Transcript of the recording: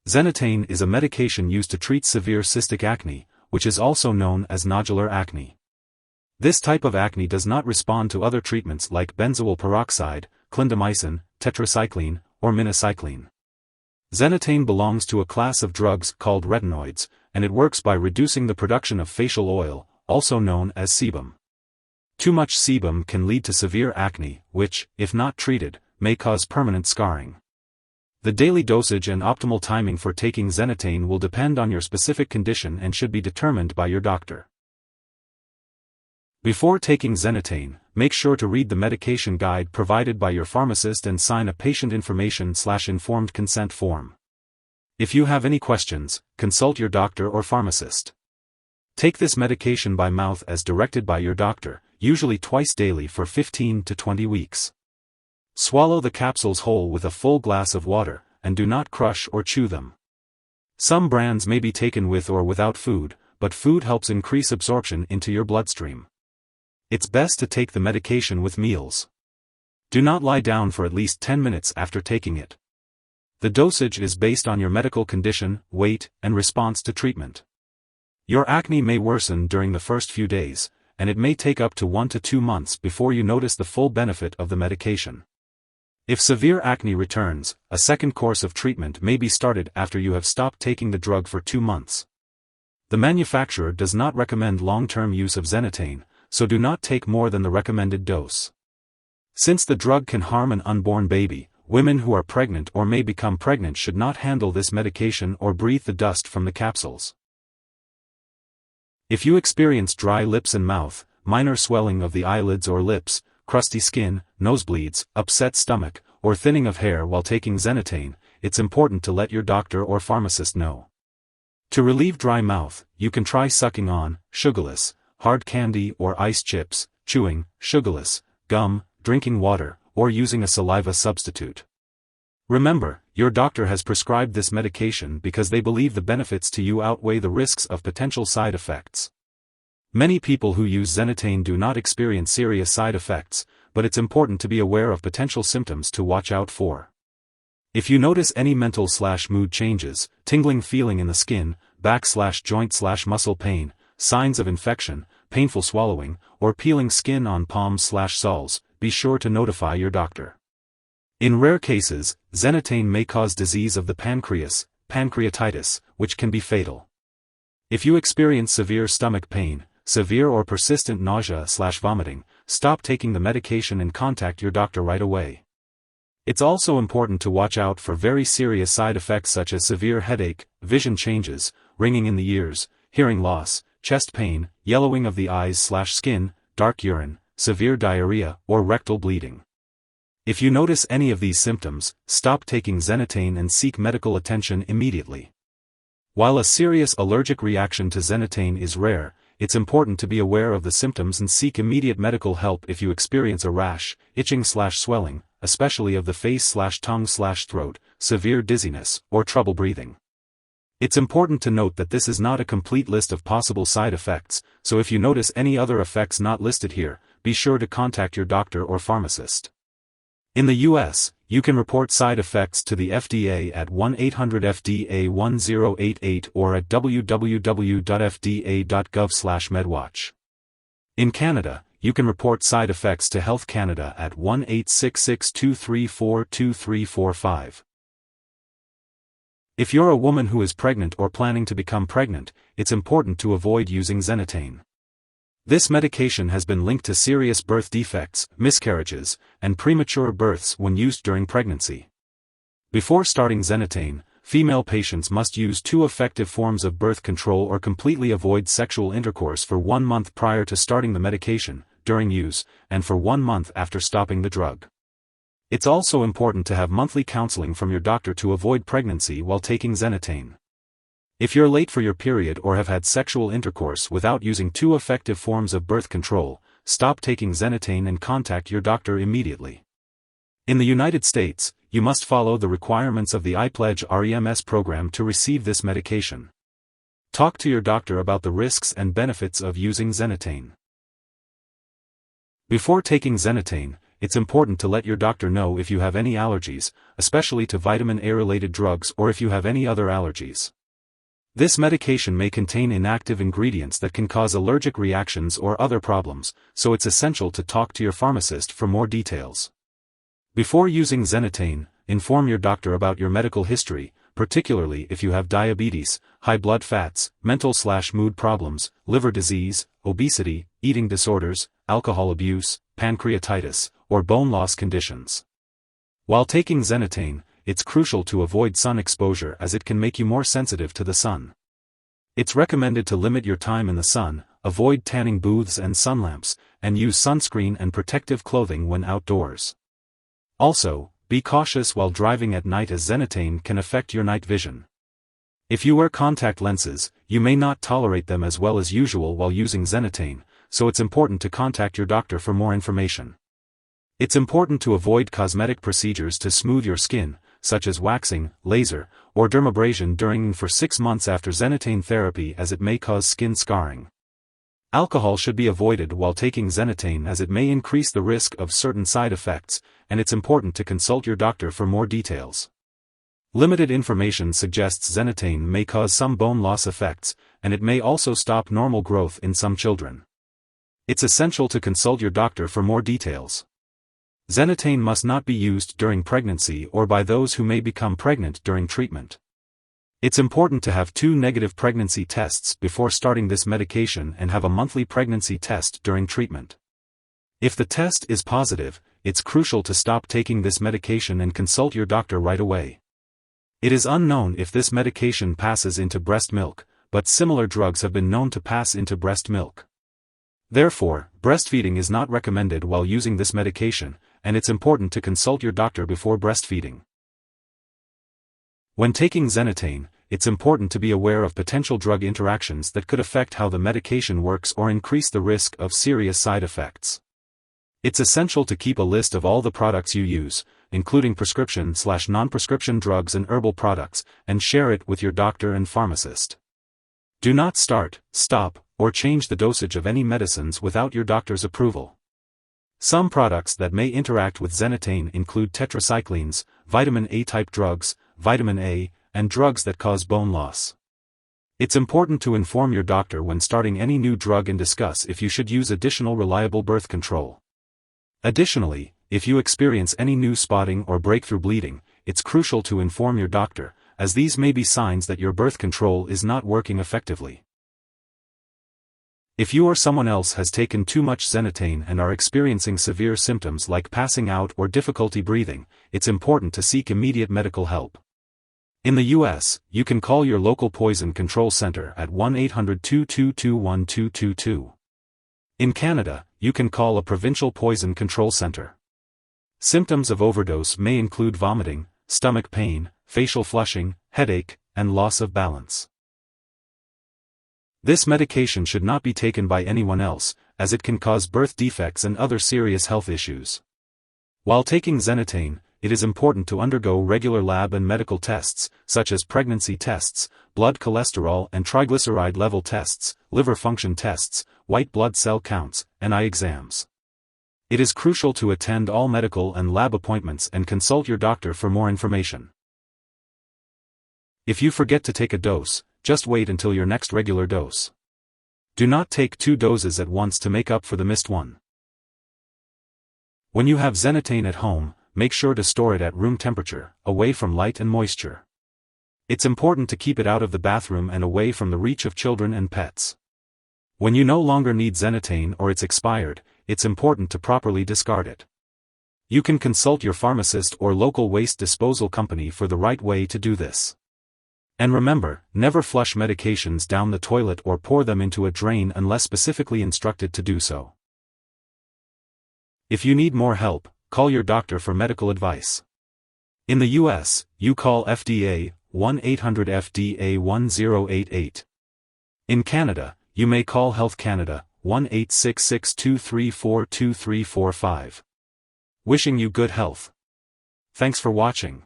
Zenatane is a medication used to treat severe cystic acne, which is also known as nodular acne. This type of acne does not respond to other treatments like benzoyl peroxide, clindamycin, tetracycline, or minocycline. Zenatane belongs to a class of drugs called retinoids, and it works by reducing the production of facial oil, also known as sebum. Too much sebum can lead to severe acne, which, if not treated, may cause permanent scarring. The daily dosage and optimal timing for taking Zenatane will depend on your specific condition and should be determined by your doctor. Before taking Zenatane, make sure to read the medication guide provided by your pharmacist and sign a patient information/informed consent form. If you have any questions, consult your doctor or pharmacist. Take this medication by mouth as directed by your doctor, usually twice daily for 15 to 20 weeks. Swallow the capsules whole with a full glass of water, and do not crush or chew them. Some brands may be taken with or without food, but food helps increase absorption into your bloodstream. It's best to take the medication with meals. Do not lie down for at least 10 minutes after taking it. The dosage is based on your medical condition, weight, and response to treatment. Your acne may worsen during the first few days, and it may take up to 1 to 2 months before you notice the full benefit of the medication. If severe acne returns, a second course of treatment may be started after you have stopped taking the drug for 2 months. The manufacturer does not recommend long-term use of Zenatane, so do not take more than the recommended dose. Since the drug can harm an unborn baby, women who are pregnant or may become pregnant should not handle this medication or breathe the dust from the capsules. If you experience dry lips and mouth, minor swelling of the eyelids or lips, crusty skin, nosebleeds, upset stomach, or thinning of hair while taking Zenatane, it's important to let your doctor or pharmacist know. To relieve dry mouth, you can try sucking on sugarless, hard candy or ice chips, chewing sugarless gum, drinking water, or using a saliva substitute. Remember, your doctor has prescribed this medication because they believe the benefits to you outweigh the risks of potential side effects. Many people who use Zenatane do not experience serious side effects, but it's important to be aware of potential symptoms to watch out for. If you notice any mental/mood changes, tingling feeling in the skin, back/joint/muscle pain, signs of infection, painful swallowing, or peeling skin on palms/soles, be sure to notify your doctor. In rare cases, Zenatane may cause disease of the pancreas, pancreatitis, which can be fatal. If you experience severe stomach pain, severe or persistent nausea/vomiting, stop taking the medication and contact your doctor right away. It's also important to watch out for very serious side effects such as severe headache, vision changes, ringing in the ears, hearing loss, chest pain, yellowing of the eyes/skin, dark urine, severe diarrhea, or rectal bleeding. If you notice any of these symptoms, stop taking Zenatane and seek medical attention immediately. While a serious allergic reaction to Zenatane is rare, it's important to be aware of the symptoms and seek immediate medical help if you experience a rash, itching/swelling, especially of the face/tongue/throat, severe dizziness, or trouble breathing. It's important to note that this is not a complete list of possible side effects, so if you notice any other effects not listed here, be sure to contact your doctor or pharmacist. In the U.S., you can report side effects to the FDA at 1-800-FDA-1088 or at www.fda.gov/medwatch. In Canada, you can report side effects to Health Canada at 1-866-234-2345. If you're a woman who is pregnant or planning to become pregnant, it's important to avoid using Zenatane. This medication has been linked to serious birth defects, miscarriages, and premature births when used during pregnancy. Before starting Zenatane, female patients must use 2 effective forms of birth control or completely avoid sexual intercourse for 1 month prior to starting the medication, during use, and for 1 month after stopping the drug. It's also important to have monthly counseling from your doctor to avoid pregnancy while taking Zenatane. If you're late for your period or have had sexual intercourse without using 2 effective forms of birth control, stop taking Zenatane and contact your doctor immediately. In the United States, you must follow the requirements of the iPledge REMS program to receive this medication. Talk to your doctor about the risks and benefits of using Zenatane. Before taking Zenatane, it's important to let your doctor know if you have any allergies, especially to vitamin A-related drugs or if you have any other allergies. This medication may contain inactive ingredients that can cause allergic reactions or other problems, so it's essential to talk to your pharmacist for more details. Before using Zenatane, inform your doctor about your medical history, particularly if you have diabetes, high blood fats, mental/mood problems, liver disease, obesity, eating disorders, alcohol abuse, pancreatitis, or bone loss conditions. While taking Zenatane, it's crucial to avoid sun exposure as it can make you more sensitive to the sun. It's recommended to limit your time in the sun, avoid tanning booths and sun lamps, and use sunscreen and protective clothing when outdoors. Also, be cautious while driving at night as Zenatane can affect your night vision. If you wear contact lenses, you may not tolerate them as well as usual while using Zenatane, so it's important to contact your doctor for more information. It's important to avoid cosmetic procedures to smooth your skin, such as waxing, laser, or dermabrasion during and for 6 months after Zenatane therapy as it may cause skin scarring. Alcohol should be avoided while taking Zenatane as it may increase the risk of certain side effects, and it's important to consult your doctor for more details. Limited information suggests Zenatane may cause some bone loss effects, and it may also stop normal growth in some children. It's essential to consult your doctor for more details. Zenatane must not be used during pregnancy or by those who may become pregnant during treatment. It's important to have 2 negative pregnancy tests before starting this medication and have a monthly pregnancy test during treatment. If the test is positive, it's crucial to stop taking this medication and consult your doctor right away. It is unknown if this medication passes into breast milk, but similar drugs have been known to pass into breast milk. Therefore, breastfeeding is not recommended while using this medication, and it's important to consult your doctor before breastfeeding. When taking Zenatane, it's important to be aware of potential drug interactions that could affect how the medication works or increase the risk of serious side effects. It's essential to keep a list of all the products you use, including prescription/non-prescription drugs and herbal products, and share it with your doctor and pharmacist. Do not start, stop, or change the dosage of any medicines without your doctor's approval. Some products that may interact with Zenatane include tetracyclines, vitamin A-type drugs, vitamin A, and drugs that cause bone loss. It's important to inform your doctor when starting any new drug and discuss if you should use additional reliable birth control. Additionally, if you experience any new spotting or breakthrough bleeding, it's crucial to inform your doctor, as these may be signs that your birth control is not working effectively. If you or someone else has taken too much Zenatane and are experiencing severe symptoms like passing out or difficulty breathing, it's important to seek immediate medical help. In the U.S., you can call your local poison control center at 1-800-222-1222. In Canada, you can call a provincial poison control center. Symptoms of overdose may include vomiting, stomach pain, facial flushing, headache, and loss of balance. This medication should not be taken by anyone else, as it can cause birth defects and other serious health issues. While taking Zenatane, it is important to undergo regular lab and medical tests, such as pregnancy tests, blood cholesterol and triglyceride level tests, liver function tests, white blood cell counts, and eye exams. It is crucial to attend all medical and lab appointments and consult your doctor for more information. If you forget to take a dose, just wait until your next regular dose. Do not take 2 doses at once to make up for the missed one. When you have Zenatane at home, make sure to store it at room temperature, away from light and moisture. It's important to keep it out of the bathroom and away from the reach of children and pets. When you no longer need Zenatane or it's expired, it's important to properly discard it. You can consult your pharmacist or local waste disposal company for the right way to do this. And remember, never flush medications down the toilet or pour them into a drain unless specifically instructed to do so. If you need more help, call your doctor for medical advice. In the U.S., you call FDA, 1-800-FDA-1088. In Canada, you may call Health Canada, 1-866-234-2345. Wishing you good health. Thanks for watching.